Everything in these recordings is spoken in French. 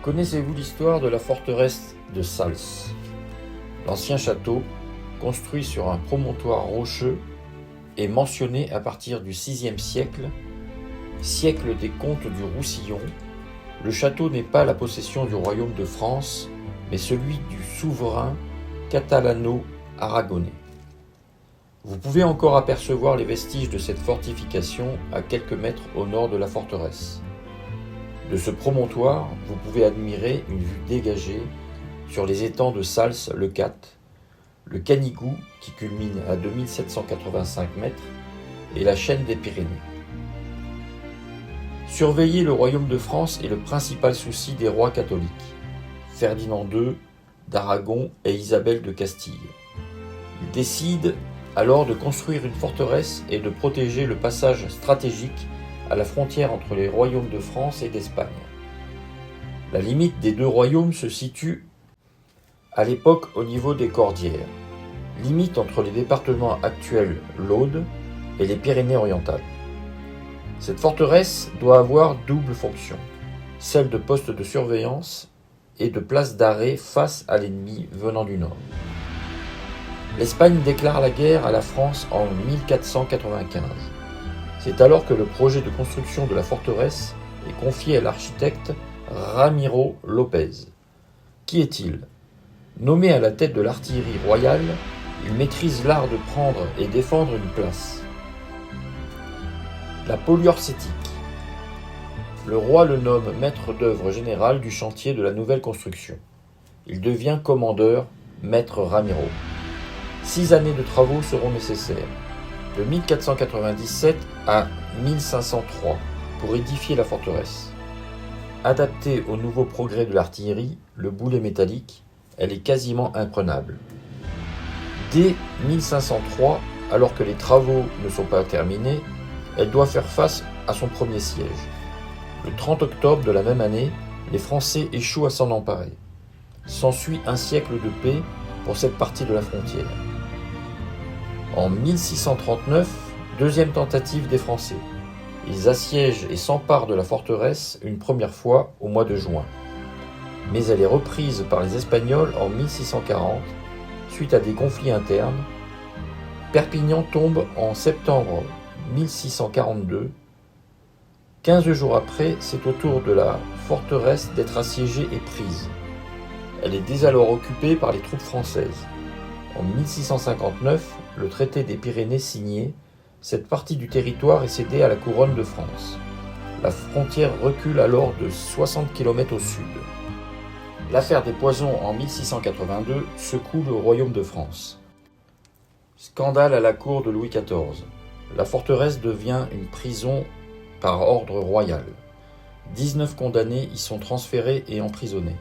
Connaissez-vous l'histoire de la forteresse de Sals? L'ancien château, construit sur un promontoire rocheux, est mentionné à partir du VIe siècle, siècle des comtes du Roussillon. Le château n'est pas la possession du royaume de France, mais celui du souverain catalano-aragonais. Vous pouvez encore apercevoir les vestiges de cette fortification à quelques mètres au nord de la forteresse. De ce promontoire, vous pouvez admirer une vue dégagée sur les étangs de Sals-le-Cat, le Canigou qui culmine à 2785 mètres et la chaîne des Pyrénées. Surveiller le royaume de France est le principal souci des rois catholiques, Ferdinand II d'Aragon et Isabelle de Castille. Ils décident alors de construire une forteresse et de protéger le passage stratégique à la frontière entre les royaumes de France et d'Espagne. La limite des deux royaumes se situe à l'époque au niveau des Cordières, limite entre les départements actuels l'Aude et les Pyrénées-Orientales. Cette forteresse doit avoir double fonction, celle de poste de surveillance et de place d'arrêt face à l'ennemi venant du nord. L'Espagne déclare la guerre à la France en 1495. C'est alors que le projet de construction de la forteresse est confié à l'architecte Ramiro López. Qui est-il? Nommé à la tête de l'artillerie royale, il maîtrise l'art de prendre et défendre une place. La poliorcétique. Le roi le nomme maître d'œuvre général du chantier de la nouvelle construction. Il devient commandeur, maître Ramiro. 6 années de travaux seront nécessaires, de 1497 à 1503, pour édifier la forteresse. Adaptée aux nouveaux progrès de l'artillerie, le boulet métallique, elle est quasiment imprenable. Dès 1503, alors que les travaux ne sont pas terminés, elle doit faire face à son premier siège. Le 30 octobre de la même année, les Français échouent à s'en emparer. S'ensuit un siècle de paix pour cette partie de la frontière. En 1639, deuxième tentative des Français. Ils assiègent et s'emparent de la forteresse une première fois au mois de juin. Mais elle est reprise par les Espagnols en 1640, suite à des conflits internes. Perpignan tombe en septembre 1642. 15 jours après, c'est au tour de la forteresse d'être assiégée et prise. Elle est dès alors occupée par les troupes françaises. En 1659, le traité des Pyrénées signé, cette partie du territoire est cédée à la couronne de France. La frontière recule alors de 60 km au sud. L'affaire des poisons en 1682 secoue le royaume de France. Scandale à la cour de Louis XIV. La forteresse devient une prison par ordre royal. 19 condamnés y sont transférés et emprisonnés.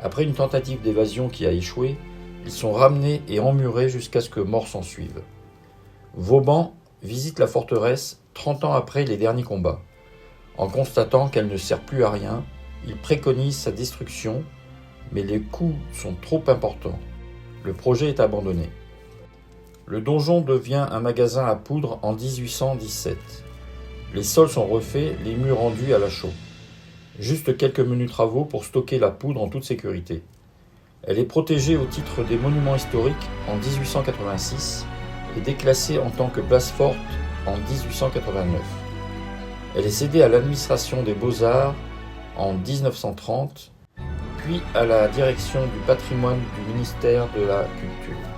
Après une tentative d'évasion qui a échoué, ils sont ramenés et emmurés jusqu'à ce que mort s'en suive. Vauban visite la forteresse 30 ans après les derniers combats. En constatant qu'elle ne sert plus à rien, il préconise sa destruction, mais les coûts sont trop importants. Le projet est abandonné. Le donjon devient un magasin à poudre en 1817. Les sols sont refaits, les murs rendus à la chaux. Juste quelques menus travaux pour stocker la poudre en toute sécurité. Elle est protégée au titre des monuments historiques en 1886 et déclassée en tant que place forte en 1889. Elle est cédée à l'administration des Beaux-Arts en 1930, puis à la direction du patrimoine du ministère de la Culture.